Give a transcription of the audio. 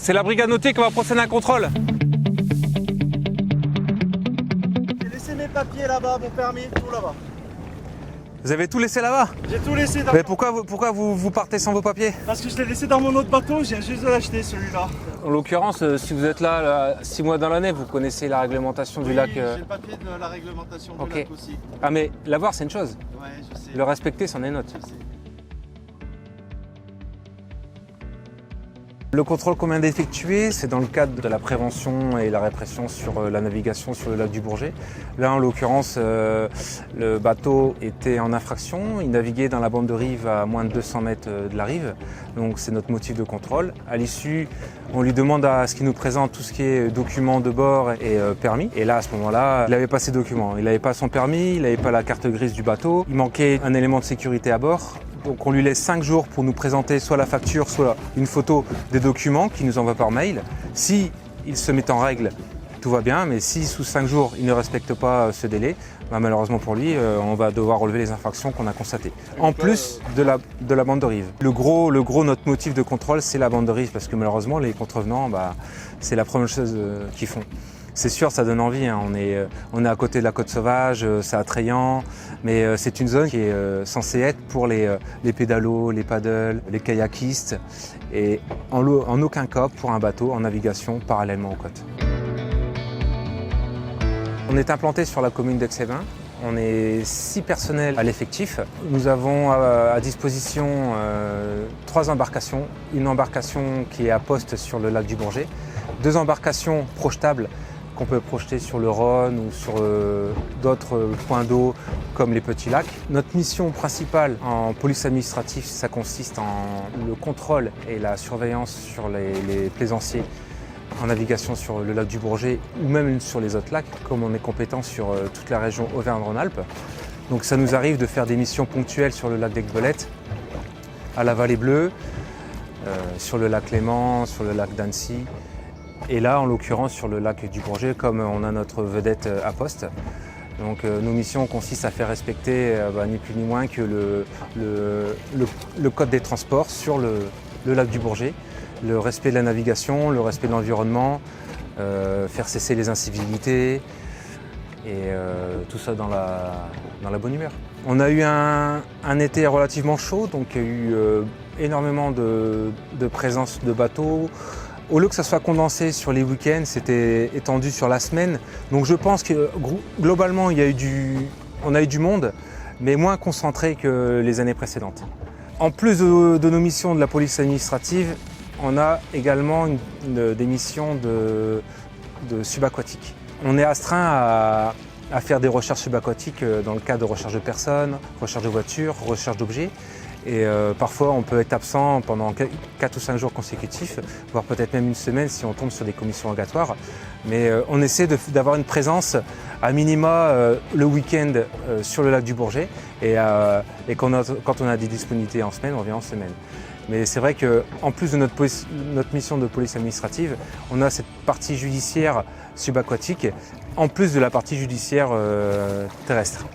C'est la brigade nautique qui va procéder à un contrôle. J'ai laissé mes papiers là-bas, mon permis, tout là-bas. Vous avez tout laissé là-bas? J'ai tout laissé dans... Mais pourquoi vous partez sans vos papiers? Parce que je l'ai laissé dans mon autre bateau, j'ai juste de l'acheter celui-là. En l'occurrence, si vous êtes là 6 mois dans l'année, vous connaissez la réglementation du lac. J'ai le papier de la réglementation du lac aussi. Ah mais l'avoir c'est une chose. Ouais, je sais. Le respecter c'en est une autre. Je sais. Le contrôle qu'on vient d'effectuer, c'est dans le cadre de la prévention et la répression sur la navigation sur le lac du Bourget. Là, en l'occurrence, le bateau était en infraction. Il naviguait dans la bande de rive à moins de 200 mètres de la rive. Donc, c'est notre motif de contrôle. À l'issue, on lui demande à ce qu'il nous présente tout ce qui est documents de bord et permis. Et là, à ce moment-là, il n'avait pas ses documents. Il n'avait pas son permis, il n'avait pas la carte grise du bateau. Il manquait un élément de sécurité à bord. Donc on lui laisse 5 jours pour nous présenter soit la facture, soit une photo des documents qu'il nous envoie par mail. Si il se met en règle, tout va bien, mais si sous 5 jours il ne respecte pas ce délai, bah malheureusement pour lui, on va devoir relever les infractions qu'on a constatées. En plus de la bande de rive. Le gros, notre motif de contrôle, c'est la bande de rive, parce que malheureusement les contrevenants, c'est la première chose qu'ils font. C'est sûr, ça donne envie, hein. On est à côté de la côte sauvage, c'est attrayant, mais c'est une zone qui est censée être pour les pédalos, les paddles, les kayakistes, et en aucun cas pour un bateau en navigation parallèlement aux côtes. On est implanté sur la commune d'Aix-les-Bains. On est 6 personnels à l'effectif. Nous avons à disposition 3 embarcations. Une embarcation qui est à poste sur le lac du Bourget, 2 embarcations projetables qu'on peut projeter sur le Rhône ou sur d'autres points d'eau comme les petits lacs. Notre mission principale en police administrative, ça consiste en le contrôle et la surveillance sur les plaisanciers en navigation sur le lac du Bourget ou même sur les autres lacs, comme on est compétent sur toute la région Auvergne-Rhône-Alpes. Donc ça nous arrive de faire des missions ponctuelles sur le lac d'Aiguebelette, à la Vallée Bleue, sur le lac Léman, sur le lac d'Annecy. Et là, en l'occurrence, sur le lac du Bourget, comme on a notre vedette à poste. Donc nos missions consistent à faire respecter ni plus ni moins que le code des transports sur le lac du Bourget, le respect de la navigation, le respect de l'environnement, faire cesser les incivilités et tout ça dans la bonne humeur. On a eu un été relativement chaud, donc il y a eu énormément de présence de bateaux. Au lieu que ça soit condensé sur les week-ends, c'était étendu sur la semaine. Donc je pense que globalement, on a eu du monde, mais moins concentré que les années précédentes. En plus de nos missions de la police administrative, on a également des missions de subaquatiques. On est astreint à faire des recherches subaquatiques dans le cadre de recherche de personnes, recherche de voitures, recherche d'objets. Et parfois, on peut être absent pendant 4 ou 5 jours consécutifs, voire peut-être même une semaine si on tombe sur des commissions rogatoires. Mais on essaie d'avoir une présence à minima le week-end sur le lac du Bourget. Et quand on a des disponibilités en semaine, on vient en semaine. Mais c'est vrai qu'en plus de notre mission de police administrative, on a cette partie judiciaire subaquatique, en plus de la partie judiciaire terrestre.